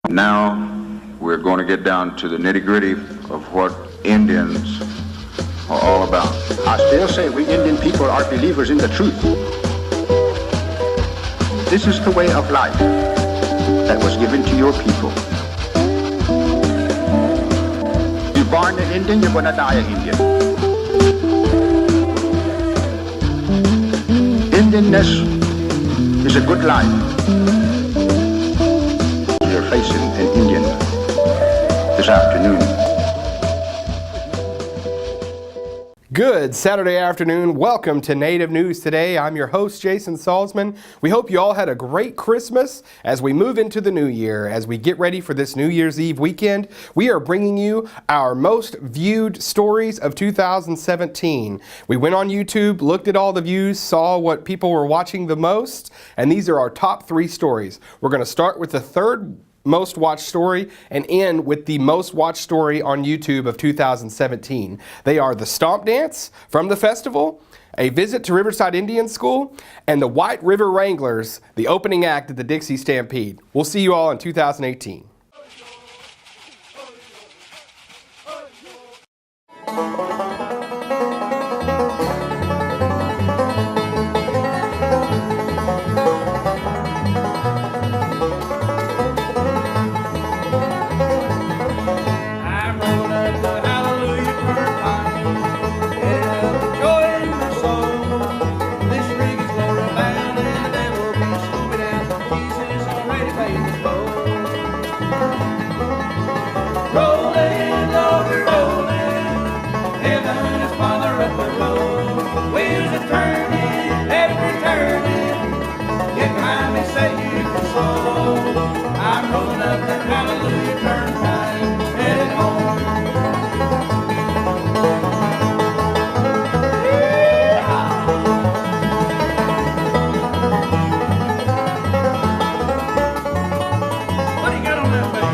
Now we're going to get down to the nitty-gritty of what Indians are all about. I still say we Indian people are believers in the truth. This is the way of life that was given to your people. You're born an Indian, you're going to die an Indian. Indianness is a good life. You're facing an Indian this afternoon. Good Saturday afternoon. Welcome to Native News Today. I'm your host, Jason Salzman. We hope you all had a great Christmas as we move into the new year. As we get ready for this New Year's Eve weekend, we are bringing you our most viewed stories of 2017. We went on YouTube, looked at all the views, saw what people were watching the most, and these are our top 3 stories. We're going to start with the third most watched story and end with the most watched story on YouTube of 2017. They are the Stomp Dance from the festival, a visit to Riverside Indian School, and the White River Wranglers, the opening act at the Dixie Stampede. We'll see you all in 2018. I'm rolling up that hallelujah turnpike, headed home. What do you got on that face?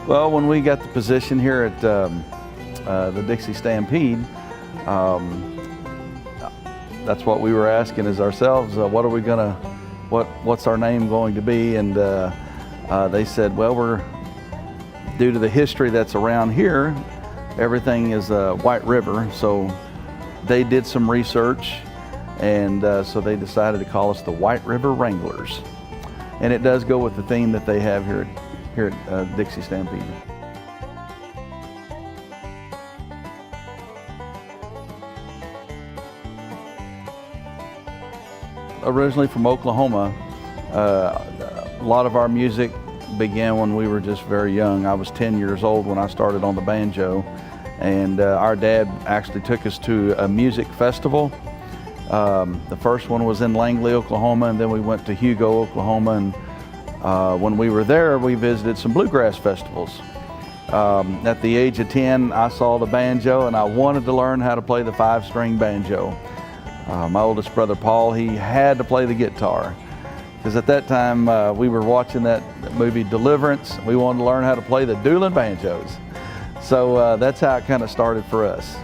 Well, when we got the position here at the Dixie Stampede, that's what we were asking as ourselves, what's our name going to be? And they said, well, due to the history that's around here, everything is White River. So they did some research, and so they decided to call us the White River Wranglers. And it does go with the theme that they have here at Dixie Stampede. Originally from Oklahoma, a lot of our music began when we were just very young. I was 10 years old when I started on the banjo, and our dad actually took us to a music festival. The first one was in Langley, Oklahoma, and then we went to Hugo, Oklahoma, and when we were there, we visited some bluegrass festivals. At the age of 10, I saw the banjo and I wanted to learn how to play the 5-string banjo. My oldest brother, Paul, he had to play the guitar. Because at that time, we were watching that movie Deliverance. We wanted to learn how to play the dueling banjos. So that's how it kind of started for us.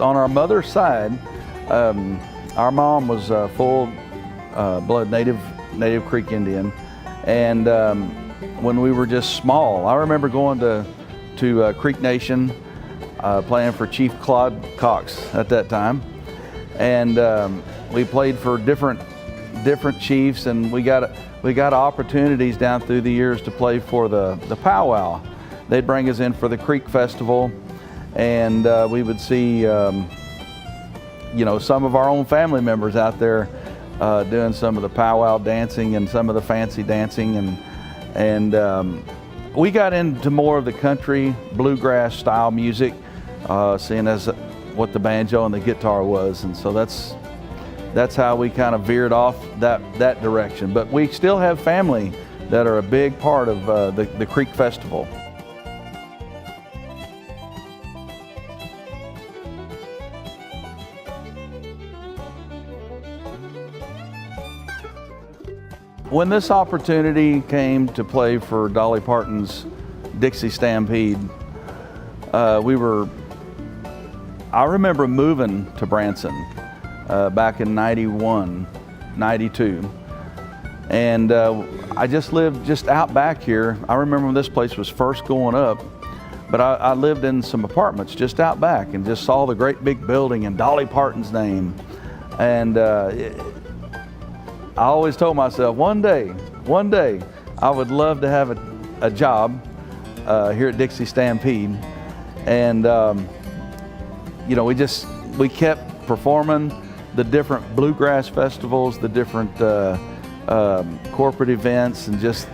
on our mother's side, our mom was full blood Native Creek Indian, and when we were just small, I remember going to Creek Nation, playing for Chief Claude Cox at that time, and we played for different chiefs, and we got opportunities down through the years to play for the powwow. They'd bring us in for the Creek Festival, and we would see some of our own family members out there doing some of the powwow dancing and some of the fancy dancing, and we got into more of the country bluegrass style music, seeing as what the banjo and the guitar was, and so that's how we kind of veered off that direction. But we still have family that are a big part of the Creek Festival. When this opportunity came to play for Dolly Parton's Dixie Stampede, I remember moving to Branson back in 91, 92. And I just lived just out back here. I remember when this place was first going up, but I lived in some apartments just out back and just saw the great big building and Dolly Parton's name. And I always told myself, one day, I would love to have a job here at Dixie Stampede. And we kept performing the different bluegrass festivals, the different corporate events, and just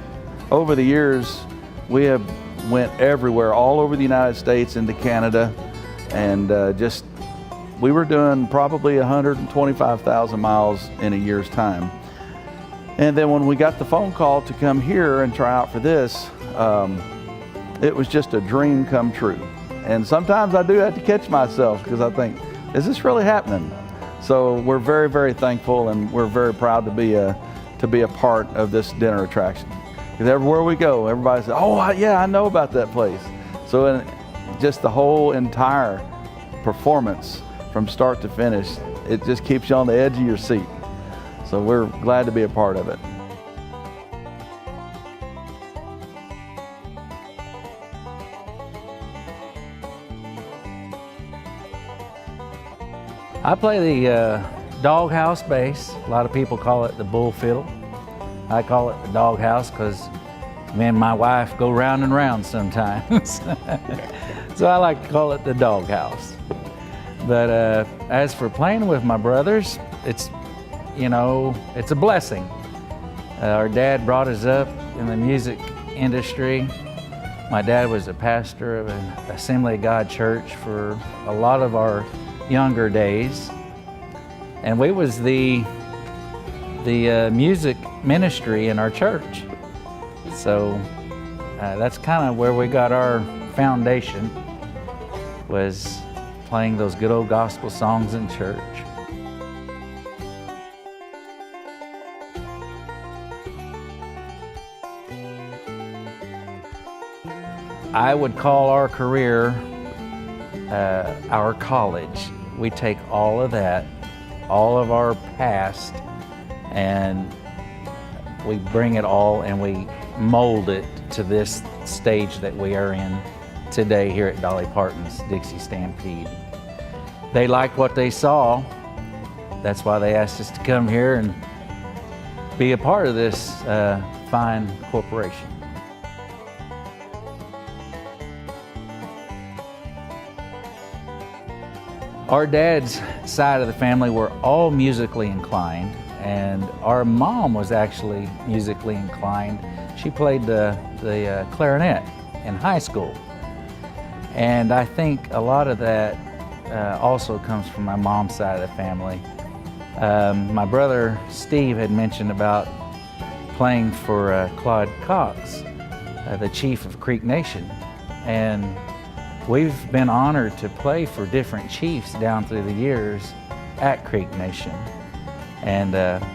over the years, we have went everywhere, all over the United States, into Canada, and we were doing probably 125,000 miles in a year's time. And then when we got the phone call to come here and try out for this, it was just a dream come true. And sometimes I do have to catch myself because I think, is this really happening? So we're very, very thankful, and we're very proud to be a part of this dinner attraction. Because everywhere we go, everybody says, oh yeah, I know about that place. So just the whole entire performance from start to finish, it just keeps you on the edge of your seat. So we're glad to be a part of it. I play the doghouse bass. A lot of people call it the bull fiddle. I call it the doghouse because me and my wife go round and round sometimes. So I like to call it the doghouse. But as for playing with my brothers, it's a blessing. Our dad brought us up in the music industry. My dad was a pastor of an Assembly of God church for a lot of our younger days. And we was the music ministry in our church. So that's kind of where we got our foundation, was playing those good old gospel songs in church. I would call our career our college. We take all of that, all of our past, and we bring it all and we mold it to this stage that we are in today here at Dolly Parton's Dixie Stampede. They liked what they saw. That's why they asked us to come here and be a part of this fine corporation. Our dad's side of the family were all musically inclined, and our mom was actually musically inclined. She played the clarinet in high school. And I think a lot of that also comes from my mom's side of the family. My brother Steve had mentioned about playing for Claude Cox, the chief of Creek Nation. And we've been honored to play for different chiefs down through the years at Creek Nation. And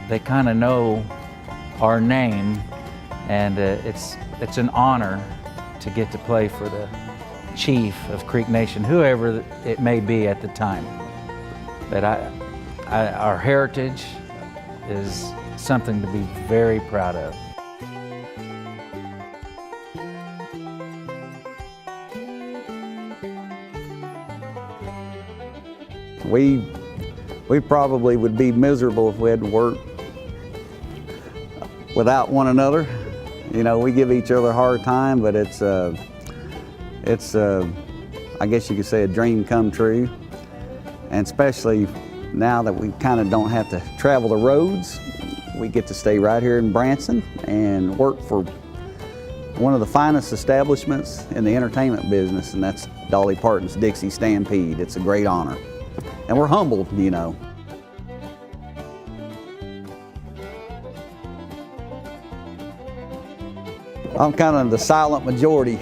they kind of know our name, and it's an honor to get to play for the chief of Creek Nation, whoever it may be at the time. But our heritage is something to be very proud of. We probably would be miserable if we had to work without one another. You know, we give each other a hard time, but it's I guess you could say a dream come true. And especially now that we kind of don't have to travel the roads, we get to stay right here in Branson and work for one of the finest establishments in the entertainment business, and that's Dolly Parton's Dixie Stampede. It's a great honor. And we're humbled, you know. I'm kind of the silent majority.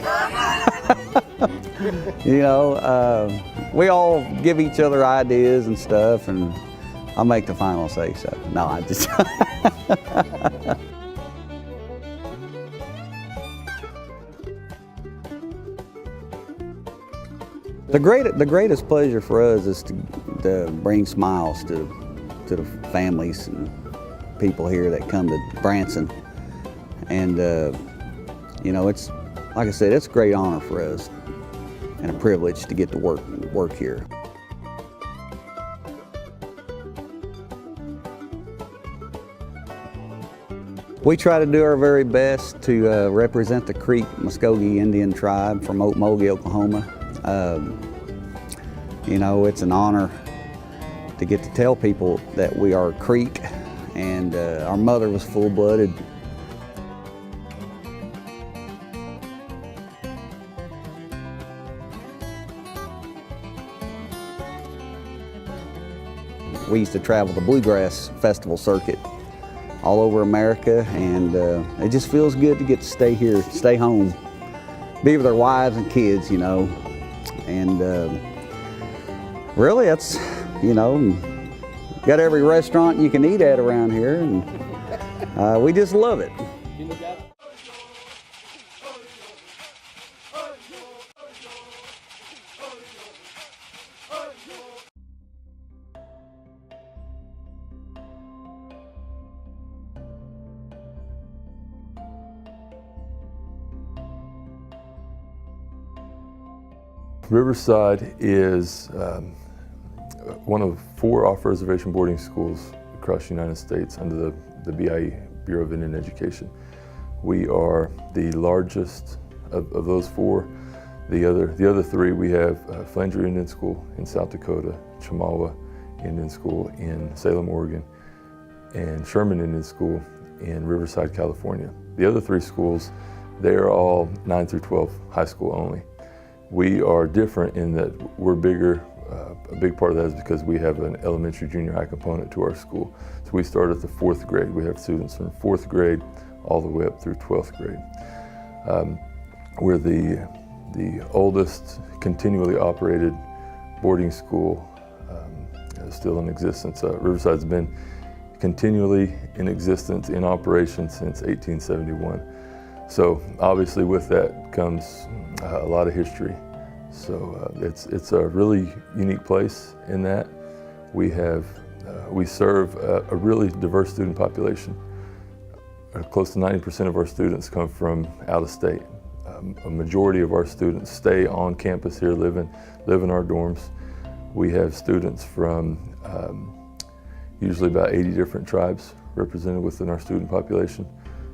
You know, we all give each other ideas and stuff, and I'll make the final say so. No, I just. The greatest pleasure for us is to bring smiles to the families and people here that come to Branson. And you know, it's, like I said, it's a great honor for us and a privilege to get to work here. We try to do our very best to represent the Creek Mvskoke Indian tribe from Okmulgee, Oklahoma. You know, it's an honor to get to tell people that we are Creek, and our mother was full-blooded. We used to travel the Bluegrass Festival circuit all over America, and it just feels good to get to stay here, stay home, be with our wives and kids, you know. And really, that's, you know, got every restaurant you can eat at around here, and we just love it. Riverside is one of 4 off-reservation boarding schools across the United States under the BIE, Bureau of Indian Education. We are the largest of those 4. The other 3, we have Flanger Indian School in South Dakota, Chemawa Indian School in Salem, Oregon, and Sherman Indian School in Riverside, California. The other 3 schools, they are all 9 through 12 high school only. We are different in that we're bigger. A big part of that is because we have an elementary, junior high component to our school. So we start at the 4th grade. We have students from 4th grade all the way up through 12th grade. We're the oldest continually operated boarding school still in existence. Riverside's been continually in existence, in operation since 1871. So obviously with that comes a lot of history. So it's a really unique place in that we serve a really diverse student population. Close to 90% of our students come from out of state. A majority of our students stay on campus here, live in our dorms. We have students from usually about 80 different tribes represented within our student population.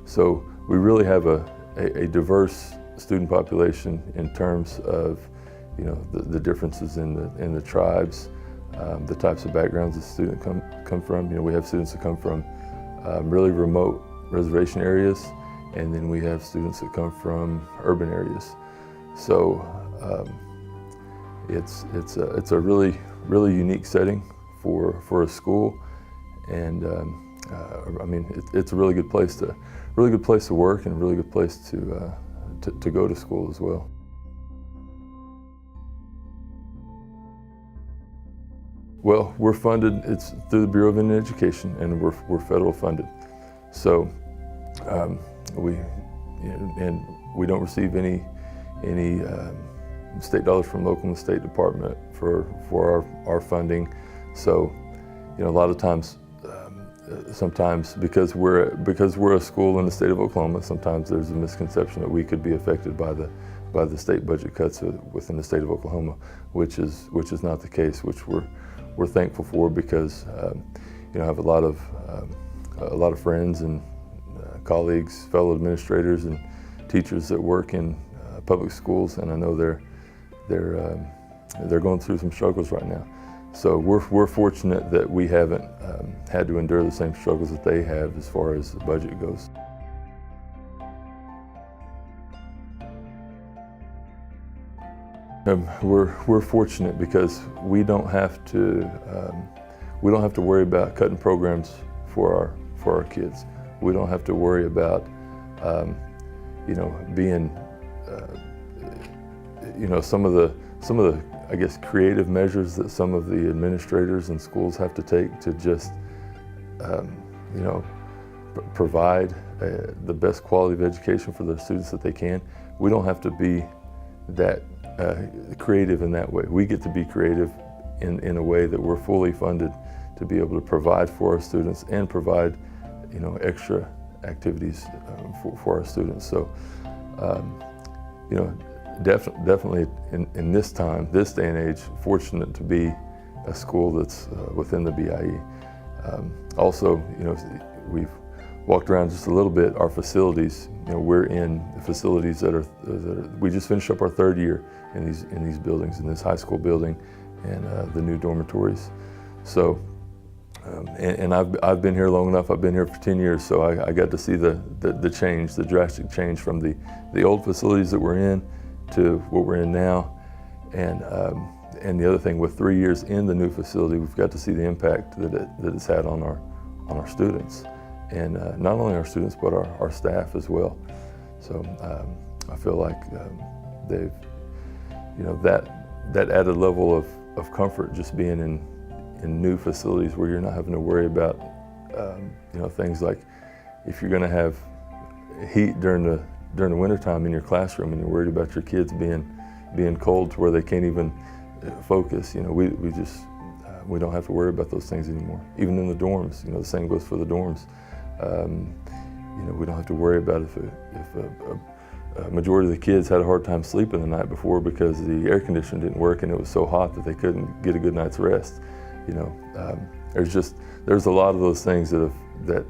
So we really have a diverse student population in terms of, you know, the differences in the tribes, the types of backgrounds the students come from. You know, we have students that come from really remote reservation areas, and then we have students that come from urban areas. So it's a really unique setting for a school, and I mean it's a really good place to work, and a really good place to go to school as well. Well, we're funded, it's through the Bureau of Indian Education, and we're federal funded. So we don't receive any state dollars from local and state department for our funding. So, a lot of times, sometimes because we're a school in the state of Oklahoma, sometimes there's a misconception that we could be affected by the state budget cuts within the state of Oklahoma, which is not the case, which we're thankful for, because I have a lot of friends and colleagues, fellow administrators and teachers that work in public schools, and I know they're going through some struggles right now. So we're fortunate that we haven't had to endure the same struggles that they have as far as the budget goes. We're fortunate because we don't have to worry about cutting programs for our kids. We don't have to worry about being some of the I guess creative measures that some of the administrators and schools have to take to just provide the best quality of education for their students that they can. We don't have to be that creative in that way. We get to be creative in a way that we're fully funded to be able to provide for our students and provide extra activities for our students. So definitely in this time, this day and age, fortunate to be a school that's within the BIE. Also, we've walked around just a little bit. Our facilities, we're in facilities that are we just finished up our third year in these buildings, in this high school building and the new dormitories. So, and I've been here long enough. I've been here for 10 years, so I got to see the change, the drastic change from the old facilities that we're in to what we're in now. And the other thing, with 3 years in the new facility, we've got to see the impact that it's had on our students, and not only our students but our staff as well. So I feel like they've, that added level of comfort just being in new facilities where you're not having to worry about things like if you're going to have heat during the wintertime in your classroom and you're worried about your kids being cold to where they can't even focus. We don't have to worry about those things anymore. Even in the dorms, the same goes for the dorms. We don't have to worry about if a majority of the kids had a hard time sleeping the night before because the air conditioning didn't work and it was so hot that they couldn't get a good night's rest. There's a lot of those things that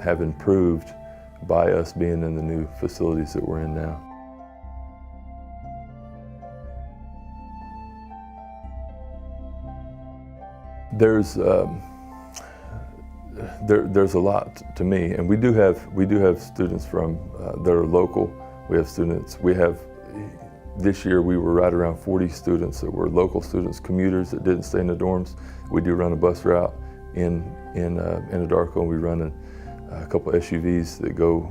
have improved by us being in the new facilities that we're in now. There's a lot to me, and we do have students from that are local. We have students. This year we were right around 40 students that were local students, commuters that didn't stay in the dorms. We do run a bus route in Anadarko, and we run a couple SUVs that go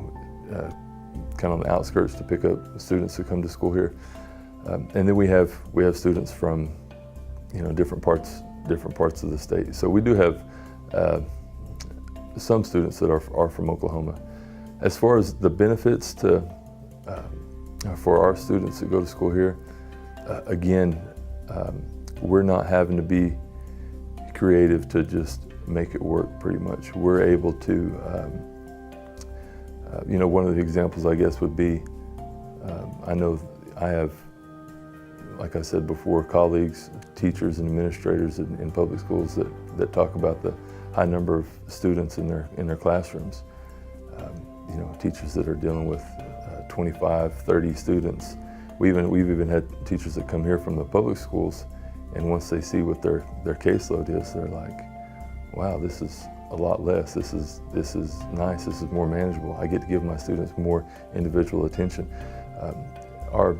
kind of on the outskirts to pick up students who come to school here. And then we have students from different parts of the state. So we do have some students that are from Oklahoma. As far as the benefits for our students that go to school here, again, we're not having to be creative to just make it work. Pretty much, we're able to. One of the examples, I guess, would be, I know I have, like I said before, colleagues, teachers and administrators in public schools that talk about the high number of students in their classrooms. Teachers that are dealing with 25, 30 students. We've even had teachers that come here from the public schools, and once they see what their caseload is, they're like, wow, this is a lot less. This is nice. This is more manageable. I get to give my students more individual attention. Our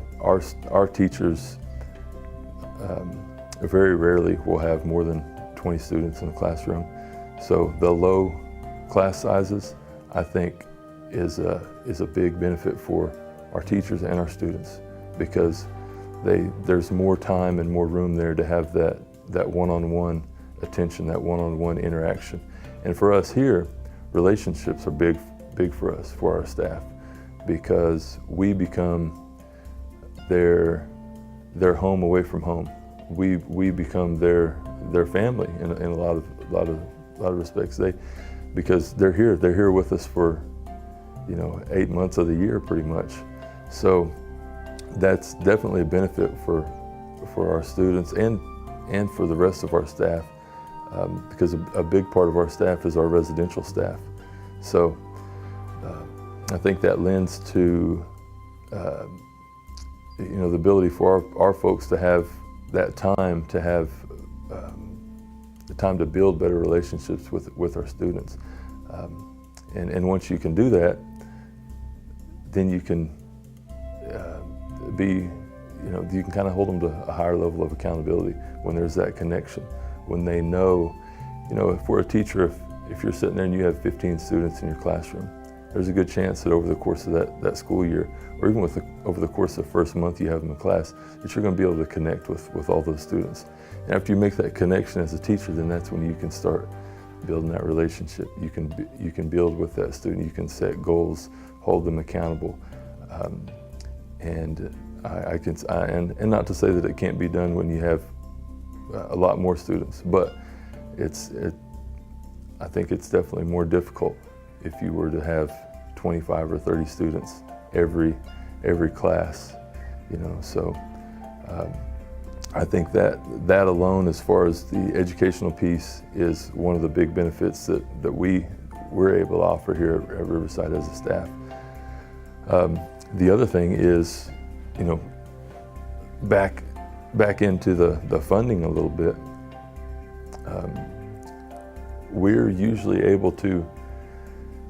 teachers very rarely will have more than 20 students in the classroom. So the low class sizes, I think, is a big benefit for our teachers and our students, because there's more time and more room there to have that one-on-one attention, that one-on-one interaction. And for us here, relationships are big for us, for our staff, because we become their home away from home. we become their family in a lot of respects. Because they're here with us for 8 months of the year pretty much. So that's definitely a benefit for our students and for the rest of our staff, because a big part of our staff is our residential staff. So I think that lends to the ability for our folks to have that time to have the time to build better relationships with our students. And once you can do that, then you can you can kind of hold them to a higher level of accountability when there's that connection, when they know, if we're a teacher, if you're sitting there and you have 15 students in your classroom, there's a good chance that over the course of that school year, or even over the course of the first month you have them in class, that you're going to be able to connect with all those students. And after you make that connection as a teacher, then that's when you can start building that relationship. You can build with that student. You can set goals, hold them accountable, and not to say that it can't be done when you have a lot more students, but I think it's definitely more difficult if you were to have 25 or 30 students every class, So I think that alone, as far as the educational piece, is one of the big benefits that we're able to offer here at Riverside as a staff. The other thing is, back into the funding a little bit. We're usually able to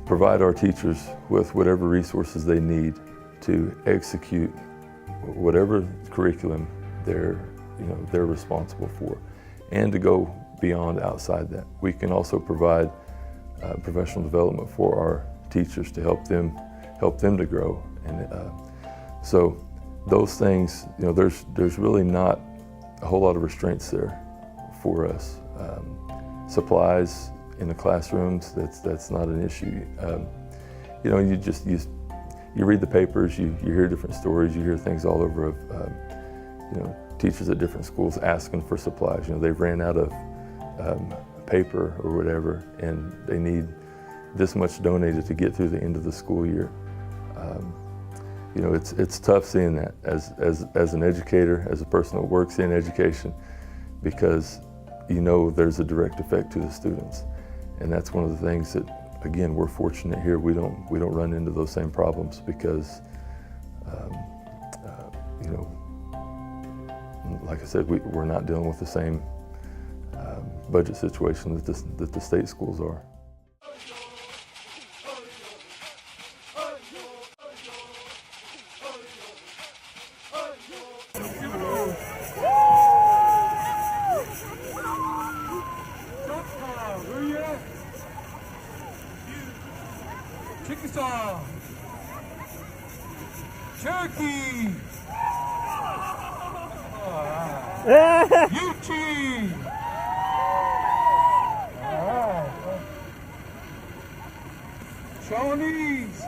provide our teachers with whatever resources they need to execute whatever curriculum they're responsible for, and to go beyond outside that. We can also provide professional development for our teachers to help them to grow, and so those things, there's really not a whole lot of restraints there for us. Supplies in the classrooms, that's not an issue. You read the papers, you hear different stories, you hear things all over of teachers at different schools asking for supplies. They've ran out of paper or whatever, and they need this much donated to get through the end of the school year. It's tough seeing that as an educator, as a person that works in education, because there's a direct effect to the students. And that's one of the things that, again, we're fortunate here. We don't run into those same problems because, like I said, we're not dealing with the same budget situation that the state schools are. Chickasaw, Cherokee, Yuchi. Shawnees.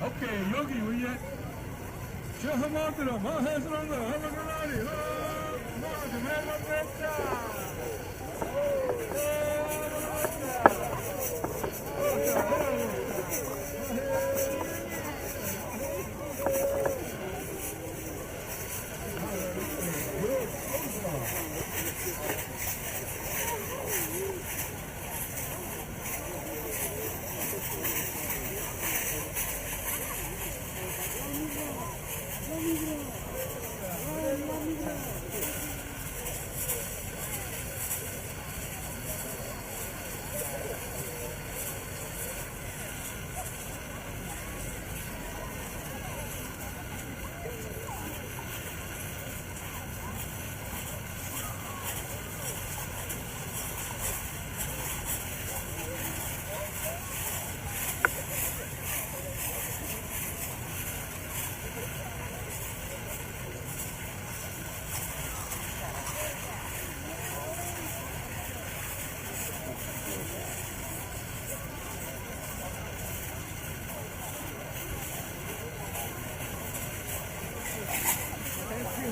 Okay, Yogi, where you at?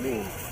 dream.